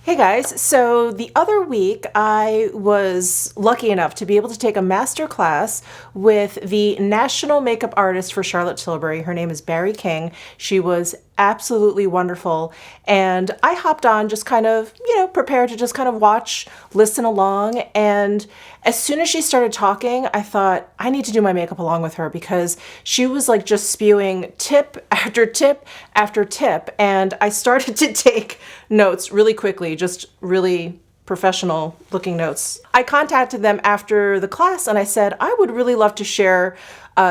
Hey guys, so the other week I was lucky enough to be able to take a master class with the national makeup artist for Charlotte Tilbury. Her name is Barry King. She was absolutely wonderful. And I hopped on just kind of, prepared to just kind of watch, listen along. And as soon as she started talking, I thought I need to do my makeup along with her because she was like just spewing tip after tip after tip. And I started to take notes really quickly, just really professional looking notes. I contacted them after the class and I said, I would really love to share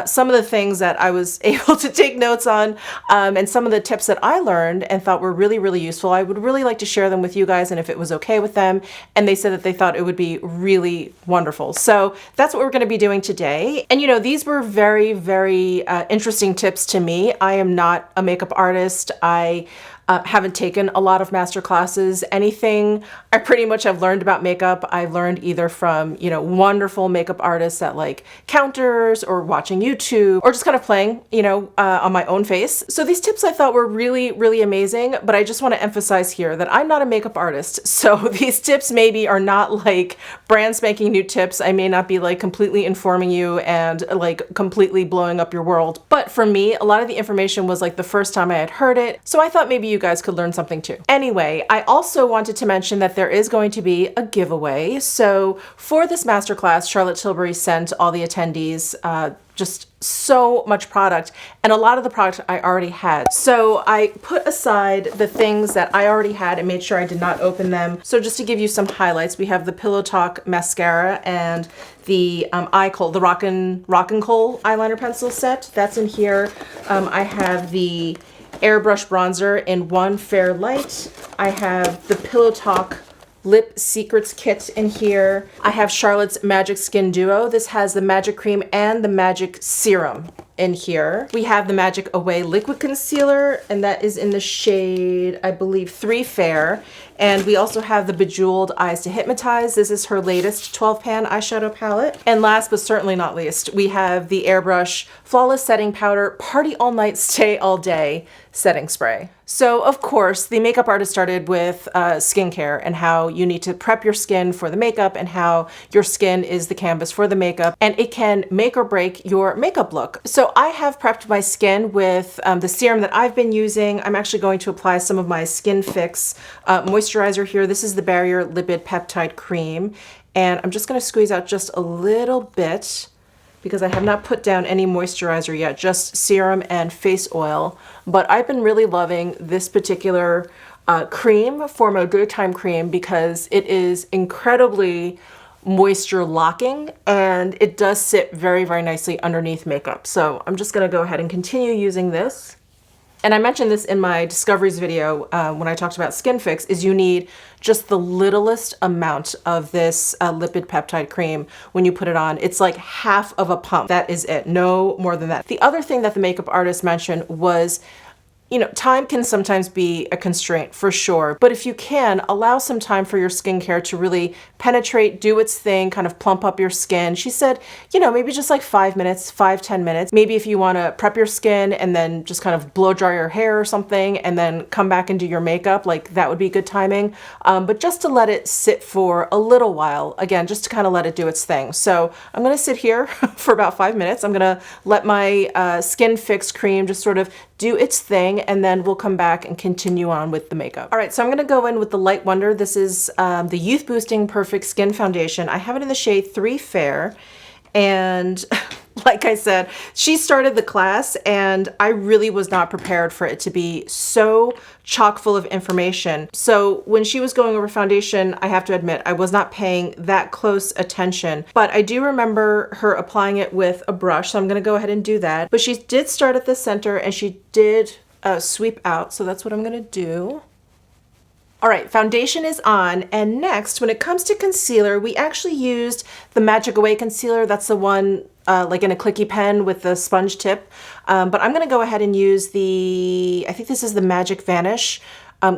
some of the things that I was able to take notes on and some of the tips that I learned and thought were really, really useful. I would really like to share them with you guys and if it was okay with them. And they said that they thought it would be really wonderful. So that's what we're going to be doing today. And these were very, very interesting tips to me. I am not a makeup artist. I haven't taken a lot of master classes. Anything I pretty much have learned about makeup, I've learned either from, wonderful makeup artists at like counters or watching YouTube or just kind of playing, on my own face. So these tips I thought were really, really amazing, but I just want to emphasize here that I'm not a makeup artist. So these tips maybe are not like brand spanking new tips. I may not be like completely informing you and like completely blowing up your world. But for me, a lot of the information was like the first time I had heard it. So I thought maybe you guys could learn something too. Anyway, I also wanted to mention that there is going to be a giveaway. So for this masterclass, Charlotte Tilbury sent all the attendees just so much product, and a lot of the product I already had. So I put aside the things that I already had and made sure I did not open them. So just to give you some highlights, we have the Pillow Talk mascara and the the Rockin' Kohl eyeliner pencil set. That's in here. I have the airbrush bronzer in One Fair Light. I have the Pillow Talk Lip Secrets kit in here. I have Charlotte's Magic Skin Duo. This has the Magic Cream and the Magic Serum in here. We have the Magic Away Liquid Concealer, and that is in the shade, I believe, 3 Fair. And we also have the Bejeweled Eyes to Hypnotize. This is her latest 12-pan eyeshadow palette. And last but certainly not least, we have the Airbrush Flawless Setting Powder Party All Night, Stay All Day setting spray. So of course, the makeup artist started with skincare and how you need to prep your skin for the makeup and how your skin is the canvas for the makeup and it can make or break your makeup look. So I have prepped my skin with the serum that I've been using. I'm actually going to apply some of my Skin Fix moisturizer here. This is the Barrier Lipid Peptide Cream. And I'm just gonna squeeze out just a little bit because I have not put down any moisturizer yet, just serum and face oil. But I've been really loving this particular cream for my daytime cream because it is incredibly moisture locking and it does sit very, very nicely underneath makeup. So I'm just gonna go ahead and continue using this. And I mentioned this in my discoveries video when I talked about Skin Fix, is you need just the littlest amount of this lipid peptide cream when you put it on. It's like half of a pump. That is it, no more than that. The other thing that the makeup artist mentioned was, time can sometimes be a constraint for sure, but if you can, allow some time for your skincare to really penetrate, do its thing, kind of plump up your skin. She said, maybe just like 5 minutes, 5-10 minutes. Maybe if you want to prep your skin and then just kind of blow dry your hair or something and then come back and do your makeup, like that would be good timing. But just to let it sit for a little while, again, just to kind of let it do its thing. So I'm going to sit here for about 5 minutes. I'm going to let my Skin Fix cream just sort of do its thing, and then we'll come back and continue on with the makeup. All right, so I'm gonna go in with the Light Wonder. This is the Youth Boosting Perfect Skin Foundation. I have it in the shade 3 Fair, and like I said, she started the class and I really was not prepared for it to be so chock full of information. So when she was going over foundation, I have to admit, I was not paying that close attention, but I do remember her applying it with a brush. So I'm gonna go ahead and do that. But she did start at the center and she did sweep out. So that's what I'm gonna do. All right, foundation is on, and next, when it comes to concealer, we actually used the Magic Away concealer. That's the one like in a clicky pen with the sponge tip. But I'm gonna go ahead and use I think this is the Magic Vanish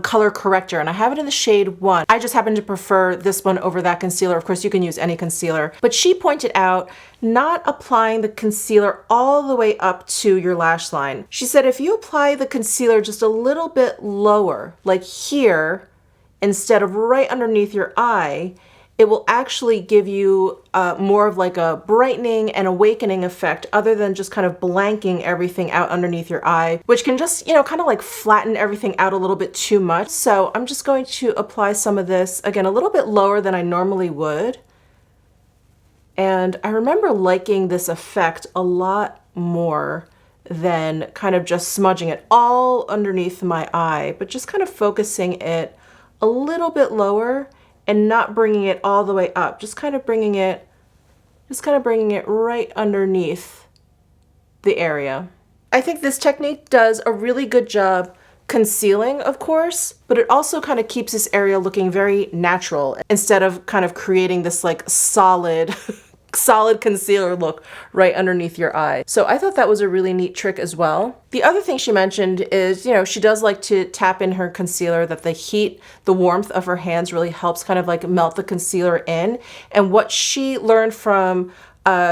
color corrector, and I have it in the shade 1. I just happen to prefer this one over that concealer. Of course, you can use any concealer. But she pointed out not applying the concealer all the way up to your lash line. She said if you apply the concealer just a little bit lower, like here, instead of right underneath your eye, it will actually give you more of like a brightening and awakening effect other than just kind of blanking everything out underneath your eye, which can just, you know, kind of like flatten everything out a little bit too much. So I'm just going to apply some of this, again, a little bit lower than I normally would. And I remember liking this effect a lot more than kind of just smudging it all underneath my eye, but just kind of focusing it a little bit lower and not bringing it all the way up, just kind of bringing it right underneath the area. I think this technique does a really good job concealing, of course, but it also kind of keeps this area looking very natural instead of kind of creating this like solid concealer look right underneath your eye. So I thought that was a really neat trick as well. The other thing she mentioned is, you know, she does like to tap in her concealer, that the heat, the warmth of her hands really helps kind of like melt the concealer in. And what she learned from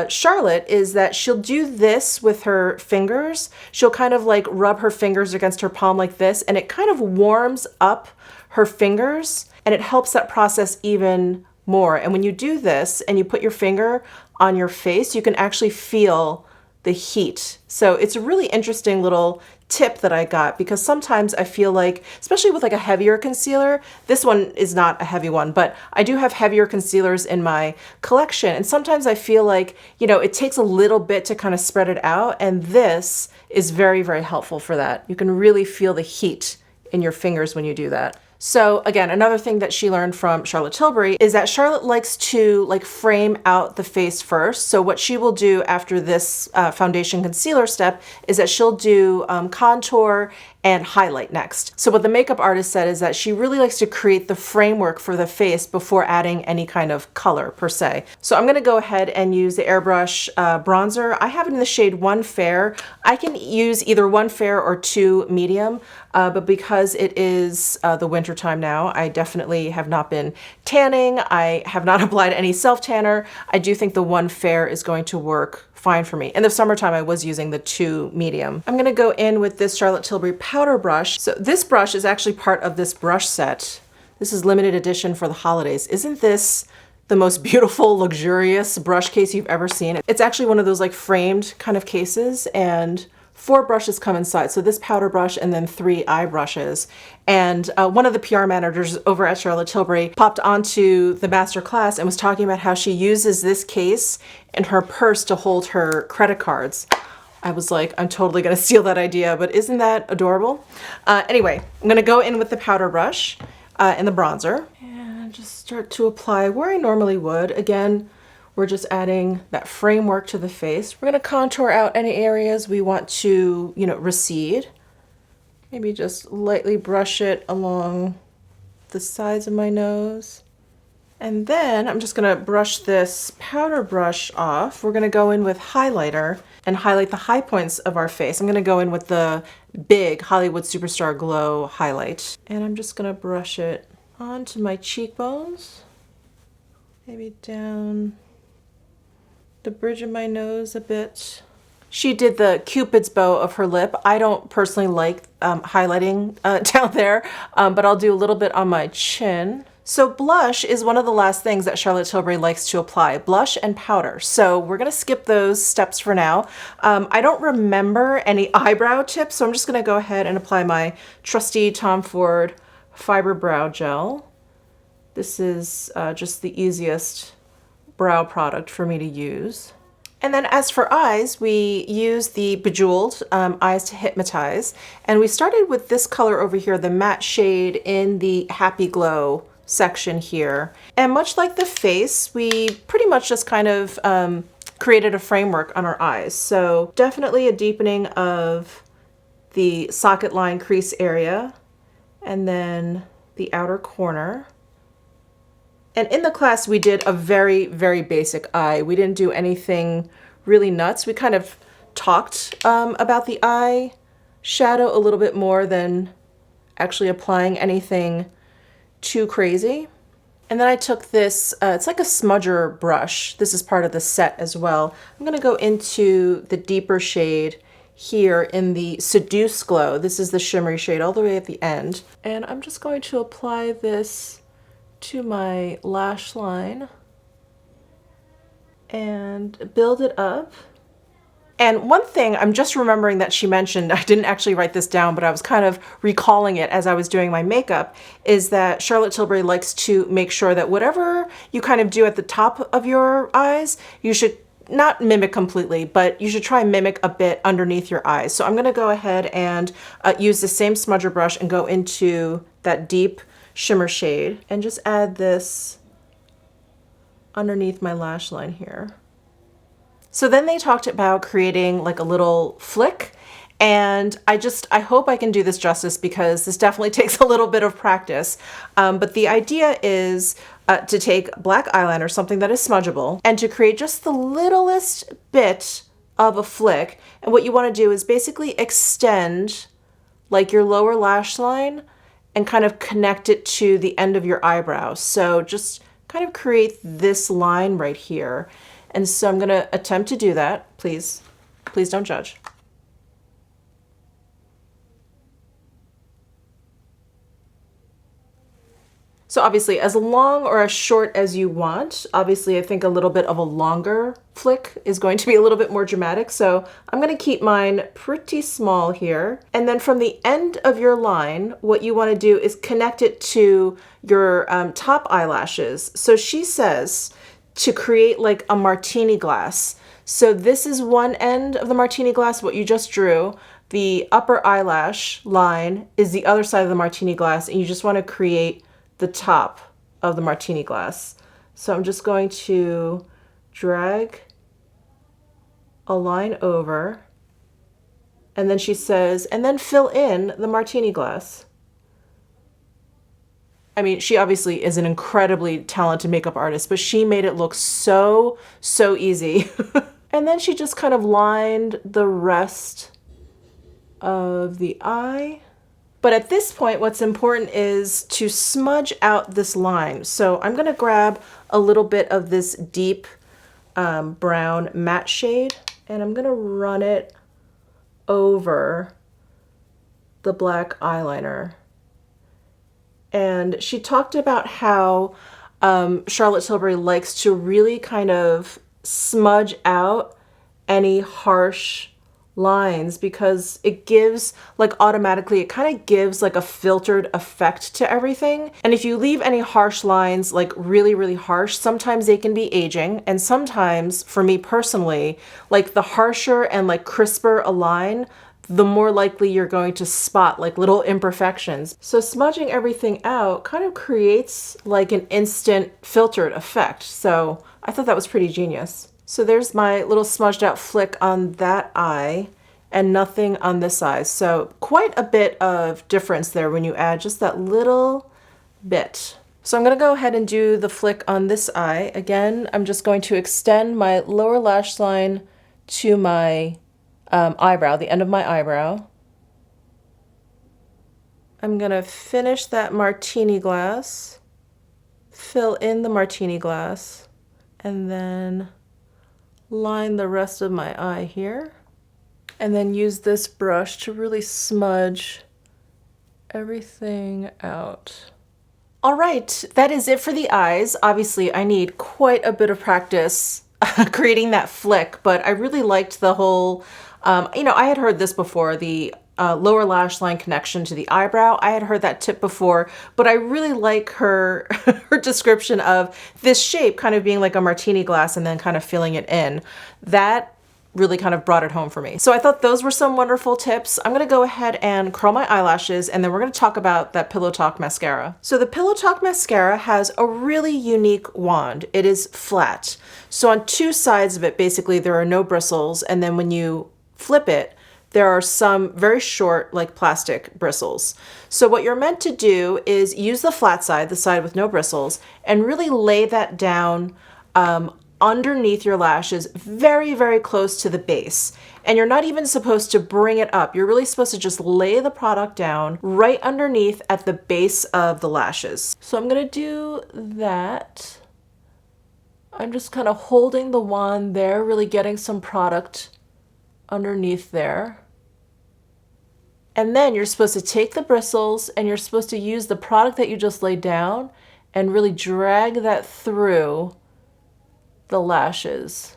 Charlotte is that she'll do this with her fingers. She'll kind of like rub her fingers against her palm like this, and it kind of warms up her fingers and it helps that process even more. And when you do this and you put your finger on your face, you can actually feel the heat. So it's a really interesting little tip that I got, because sometimes I feel like, especially with like a heavier concealer, this one is not a heavy one, but I do have heavier concealers in my collection. And sometimes I feel like, you know, it takes a little bit to kind of spread it out. And this is very, very helpful for that. You can really feel the heat in your fingers when you do that. So again, another thing that she learned from Charlotte Tilbury is that Charlotte likes to like frame out the face first. So what she will do after this foundation concealer step is that she'll do contour and highlight next. So what the makeup artist said is that she really likes to create the framework for the face before adding any kind of color per se. So I'm gonna go ahead and use the airbrush bronzer. I have it in the shade 1 Fair. I can use either 1 Fair or 2 Medium, but because it is the winter time now, I definitely have not been tanning. I have not applied any self tanner. I do think the 1 Fair is going to work fine for me. In the summertime, I was using the 2 Medium. I'm gonna go in with this Charlotte Tilbury powder brush. So this brush is actually part of this brush set. This is limited edition for the holidays. Isn't this the most beautiful, luxurious brush case you've ever seen? It's actually one of those like framed kind of cases, and 4 brushes come inside. So this powder brush and then 3 eye brushes. And one of the PR managers over at Charlotte Tilbury popped onto the master class and was talking about how she uses this case in her purse to hold her credit cards. I was like, I'm totally gonna steal that idea, but isn't that adorable? Anyway, I'm gonna go in with the powder brush and the bronzer and just start to apply where I normally would. Again, we're just adding that framework to the face. We're gonna contour out any areas we want to, you know, recede. Maybe just lightly brush it along the sides of my nose. And then I'm just gonna brush this powder brush off. We're gonna go in with highlighter and highlight the high points of our face. I'm gonna go in with the big Hollywood Superstar Glow highlight. And I'm just gonna brush it onto my cheekbones, maybe down the bridge of my nose a bit. She did the Cupid's bow of her lip. I don't personally like highlighting down there, but I'll do a little bit on my chin. So blush is one of the last things that Charlotte Tilbury likes to apply, blush and powder. So we're gonna skip those steps for now. I don't remember any eyebrow tips, so I'm just gonna go ahead and apply my trusty Tom Ford Fiber Brow Gel. This is just the easiest brow product for me to use. And then as for eyes, we use the Bejeweled Eyes to Hypnotize. And we started with this color over here, the matte shade in the Happy Glow section here. And much like the face, we pretty much just kind of created a framework on our eyes. So definitely a deepening of the socket line crease area and then the outer corner. And in the class, we did a very, very basic eye. We didn't do anything really nuts. We kind of talked about the eye shadow a little bit more than actually applying anything too crazy. And then I took this, it's like a smudger brush. This is part of the set as well. I'm gonna go into the deeper shade here in the Seduce Glow. This is the shimmery shade all the way at the end. And I'm just going to apply this to my lash line and build it up. And one thing I'm just remembering that she mentioned, I didn't actually write this down, but I was kind of recalling it as I was doing my makeup, is that Charlotte Tilbury likes to make sure that whatever you kind of do at the top of your eyes, you should not mimic completely, but you should try and mimic a bit underneath your eyes. So I'm gonna go ahead and use the same smudger brush and go into that deep shimmer shade and just add this underneath my lash line here. So then they talked about creating like a little flick, and I hope I can do this justice because this definitely takes a little bit of practice. But the idea is to take black eyeliner, something that is smudgeable, and to create just the littlest bit of a flick. And what you want to do is basically extend like your lower lash line and kind of connect it to the end of your eyebrow. So just kind of create this line right here. And so I'm going to attempt to do that. Please don't judge. So obviously as long or as short as you want. Obviously I think a little bit of a longer flick is going to be a little bit more dramatic. So I'm going to keep mine pretty small here. And then from the end of your line, what you want to do is connect it to your top eyelashes. So she says to create like a martini glass. So this is one end of the martini glass, what you just drew. The upper eyelash line is the other side of the martini glass, and you just want to create the top of the martini glass. So I'm just going to drag a line over, and then she says, and then fill in the martini glass. I mean, she obviously is an incredibly talented makeup artist, but she made it look so easy. And then she just kind of lined the rest of the eye. But at this point, what's important is to smudge out this line. So I'm gonna grab a little bit of this deep brown matte shade, and I'm gonna run it over the black eyeliner. And she talked about how Charlotte Tilbury likes to really kind of smudge out any harsh lines because it gives like automatically, it kind of gives like a filtered effect to everything. And if you leave any harsh lines like really harsh, sometimes they can be aging. And sometimes for me personally, like the harsher and like crisper a line, the more likely you're going to spot like little imperfections. So smudging everything out kind of creates like an instant filtered effect. So I thought that was pretty genius. So there's my little smudged out flick on that eye and nothing on this eye. So quite a bit of difference there when you add just that little bit. So I'm gonna go ahead and do the flick on this eye. Again, I'm just going to extend my lower lash line to my eyebrow, the end of my eyebrow. I'm gonna finish that martini glass, fill in the martini glass, and then line the rest of my eye here. And then use this brush to really smudge everything out. All right, that is it for the eyes. Obviously, I need quite a bit of practice creating that flick, but I really liked the whole, you know, I had heard this before, the lower lash line connection to the eyebrow. I had heard that tip before, but I really like her, her description of this shape kind of being like a martini glass and then kind of filling it in. That really kind of brought it home for me. So I thought those were some wonderful tips. I'm gonna go ahead and curl my eyelashes, and then we're gonna talk about that Pillow Talk mascara. So the Pillow Talk mascara has a really unique wand. It is flat. So on two sides of it, basically there are no bristles, and then when you flip it, there are some very short, like plastic bristles. So what you're meant to do is use the flat side, the side with no bristles, and really lay that down underneath your lashes, very close to the base. And you're not even supposed to bring it up. You're really supposed to just lay the product down right underneath at the base of the lashes. So I'm gonna do that. I'm just kind of holding the wand there, really getting some product underneath there. And then you're supposed to take the bristles and you're supposed to use the product that you just laid down and really drag that through the lashes.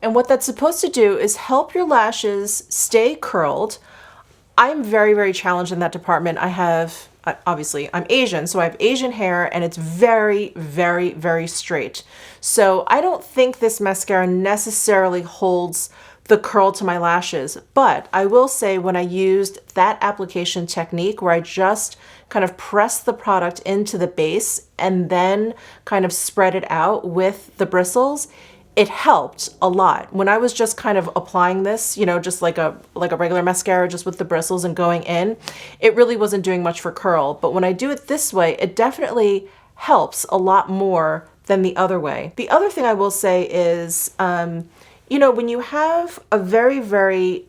And what that's supposed to do is help your lashes stay curled. I'm very, very challenged in that department. Obviously, I'm Asian, so I have Asian hair and it's very, very, very straight. So I don't think this mascara necessarily holds the curl to my lashes, but I will say when I used that application technique where I just kind of press the product into the base and then kind of spread it out with the bristles, it helped a lot. When I was just kind of applying this, you know, just like a regular mascara, just with the bristles and going in, it really wasn't doing much for curl. But when I do it this way, it definitely helps a lot more than the other way. The other thing I will say is, you know, when you have a very, very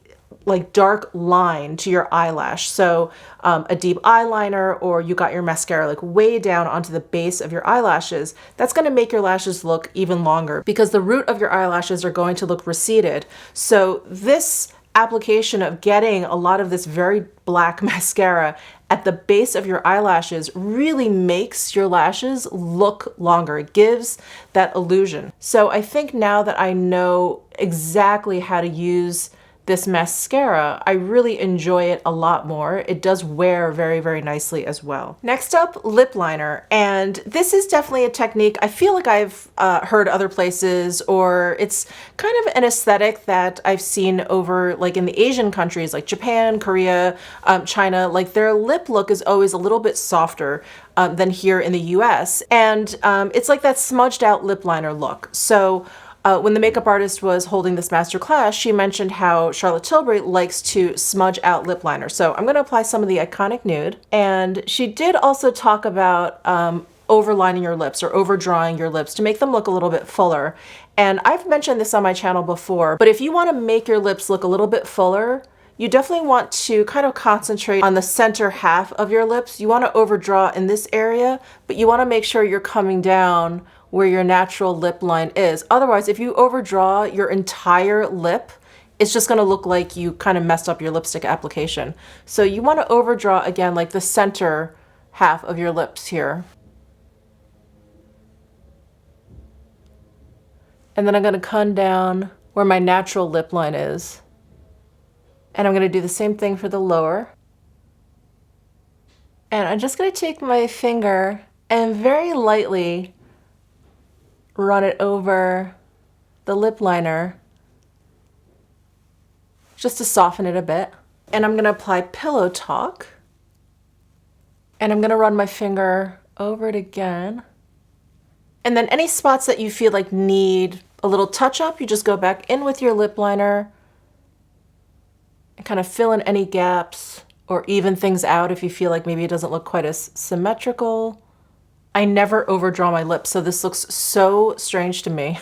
like dark line to your eyelash, so a deep eyeliner, or you got your mascara like way down onto the base of your eyelashes, that's going to make your lashes look even longer because the root of your eyelashes are going to look receded. So this application of getting a lot of this very black mascara at the base of your eyelashes really makes your lashes look longer. It gives that illusion. So I think now that I know exactly how to use this mascara, I really enjoy it a lot more. It does wear very, very nicely as well. Next up, lip liner. And this is definitely a technique I feel like I've heard other places, or it's kind of an aesthetic that I've seen over like in the Asian countries like Japan, Korea, China. Like their lip look is always a little bit softer than here in the US. And it's like that smudged out lip liner look. So when the makeup artist was holding this master class, she mentioned how Charlotte Tilbury likes to smudge out lip liner. So I'm going to apply some of the Iconic Nude. And she did also talk about overlining your lips or overdrawing your lips to make them look a little bit fuller. And I've mentioned this on my channel before, but if you want to make your lips look a little bit fuller, you definitely want to kind of concentrate on the center half of your lips. You want to overdraw in this area, but you want to make sure you're coming down where your natural lip line is. Otherwise, if you overdraw your entire lip, it's just gonna look like you kind of messed up your lipstick application. So you wanna overdraw again, like the center half of your lips here. And then I'm gonna come down where my natural lip line is. And I'm gonna do the same thing for the lower. And I'm just gonna take my finger and very lightly run it over the lip liner just to soften it a bit. And I'm gonna apply Pillow Talk. And I'm gonna run my finger over it again. And then any spots that you feel like need a little touch up, you just go back in with your lip liner and kind of fill in any gaps or even things out if you feel like maybe it doesn't look quite as symmetrical. I never overdraw my lips, so this looks so strange to me,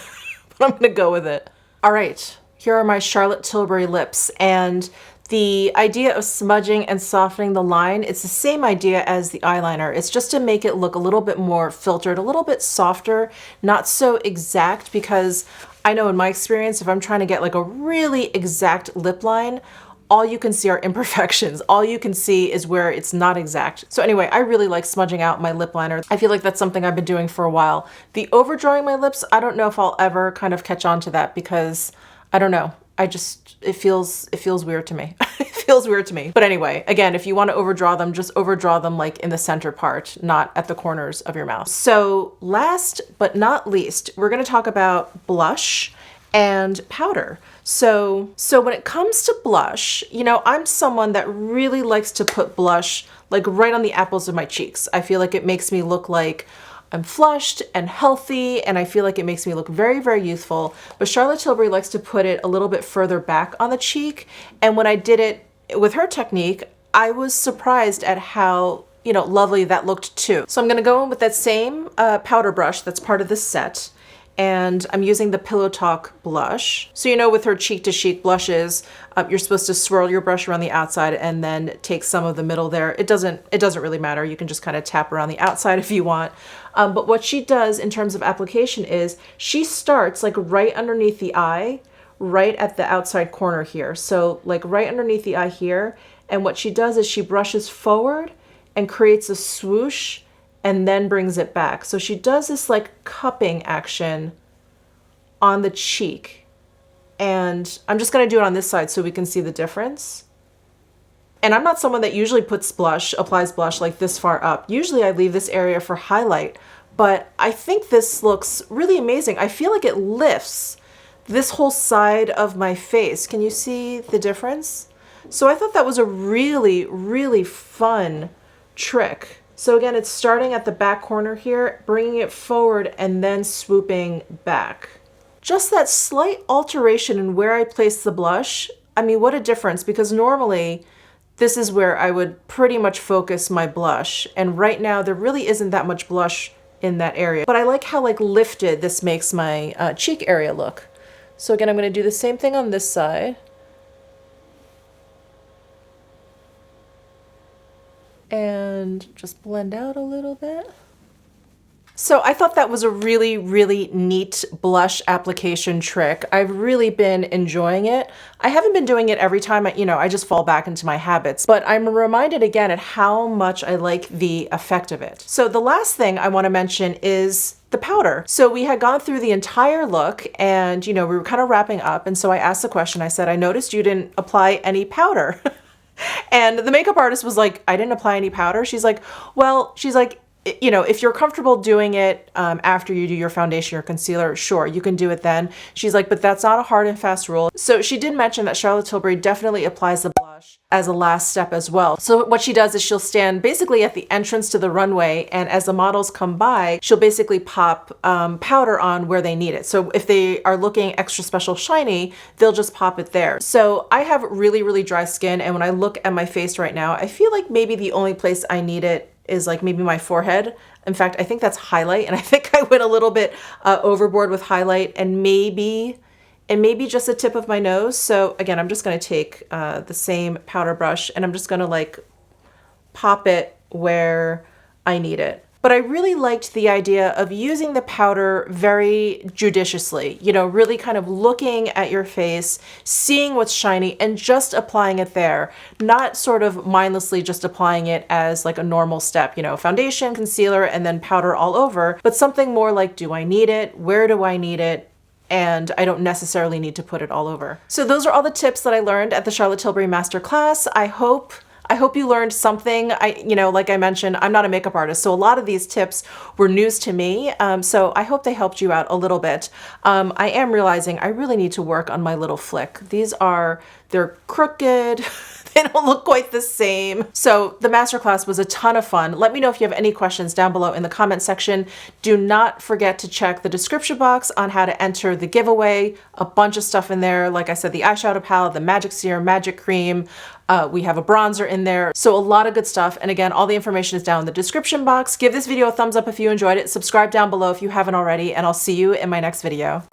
but I'm gonna go with it. All right, here are my Charlotte Tilbury lips, and the idea of smudging and softening the line, it's the same idea as the eyeliner. It's just to make it look a little bit more filtered, a little bit softer, not so exact, because I know in my experience, if I'm trying to get like a really exact lip line, all you can see are imperfections. All you can see is where it's not exact. So anyway, I really like smudging out my lip liner. I feel like that's something I've been doing for a while. The overdrawing my lips, I don't know if I'll ever kind of catch on to that because I don't know. It feels weird to me. It feels weird to me. But anyway, again, if you want to overdraw them, just overdraw them like in the center part, not at the corners of your mouth. So last but not least, we're gonna talk about blush and powder. So when it comes to blush, you know, I'm someone that really likes to put blush like right on the apples of my cheeks. I feel like it makes me look like I'm flushed and healthy, and I feel like it makes me look very, very youthful. But Charlotte Tilbury likes to put it a little bit further back on the cheek. And when I did it with her technique, I was surprised at how, you know, lovely that looked too. So I'm gonna go in with that same powder brush that's part of this set. and I'm using the Pillow Talk blush. So you know with her cheek to cheek blushes, you're supposed to swirl your brush around the outside and then take some of the middle there. It doesn't really matter. You can just kind of tap around the outside if you want. But what she does in terms of application is she starts like right underneath the eye, right at the outside corner here. So like right underneath the eye here. And what she does is she brushes forward and creates a swoosh and then brings it back. So she does this like cupping action on the cheek. And I'm just gonna do it on this side so we can see the difference. And I'm not someone that usually applies blush like this far up. Usually I leave this area for highlight, but I think this looks really amazing. I feel like it lifts this whole side of my face. Can you see the difference? So I thought that was a really, really fun trick. So again, it's starting at the back corner here, bringing it forward and then swooping back. Just that slight alteration in where I place the blush, I mean, what a difference, because normally this is where I would pretty much focus my blush. And right now there really isn't that much blush in that area, but I like how like lifted this makes my cheek area look. So again, I'm gonna do the same thing on this side. And just blend out a little bit. So I thought that was a really, really neat blush application trick. I've really been enjoying it. I haven't been doing it every time, I just fall back into my habits, but I'm reminded again at how much I like the effect of it. So the last thing I want to mention is the powder. So we had gone through the entire look and, we were kind of wrapping up. And so I asked the question, I said, I noticed you didn't apply any powder. And the makeup artist was like, I didn't apply any powder. She's like, if you're comfortable doing it after you do your foundation or concealer, sure, you can do it then. She's like, but that's not a hard and fast rule. So she did mention that Charlotte Tilbury definitely applies the blush as a last step as well. So what she does is she'll stand basically at the entrance to the runway, and as the models come by, she'll basically pop powder on where they need it. So if they are looking extra special shiny, they'll just pop it there. So I have really, really dry skin, and when I look at my face right now, I feel like maybe the only place I need it is like maybe my forehead. In fact, I think that's highlight, and I think I went a little bit overboard with highlight and maybe just the tip of my nose. So again, I'm just gonna take the same powder brush and I'm just gonna like pop it where I need it. But I really liked the idea of using the powder very judiciously, really kind of looking at your face, seeing what's shiny and just applying it there, not sort of mindlessly just applying it as like a normal step, foundation, concealer, and then powder all over, but something more like, do I need it? Where do I need it? And I don't necessarily need to put it all over. So those are all the tips that I learned at the Charlotte Tilbury Masterclass. I hope you learned something. Like I mentioned, I'm not a makeup artist, so a lot of these tips were news to me. So I hope they helped you out a little bit. I am realizing I really need to work on my little flick. They're crooked. They don't look quite the same. So the masterclass was a ton of fun. Let me know if you have any questions down below in the comment section. Do not forget to check the description box on how to enter the giveaway. A bunch of stuff in there. Like I said, the eyeshadow palette, the magic serum, magic cream. We have a bronzer in there. So a lot of good stuff. And again, all the information is down in the description box. Give this video a thumbs up if you enjoyed it. Subscribe down below if you haven't already, and I'll see you in my next video.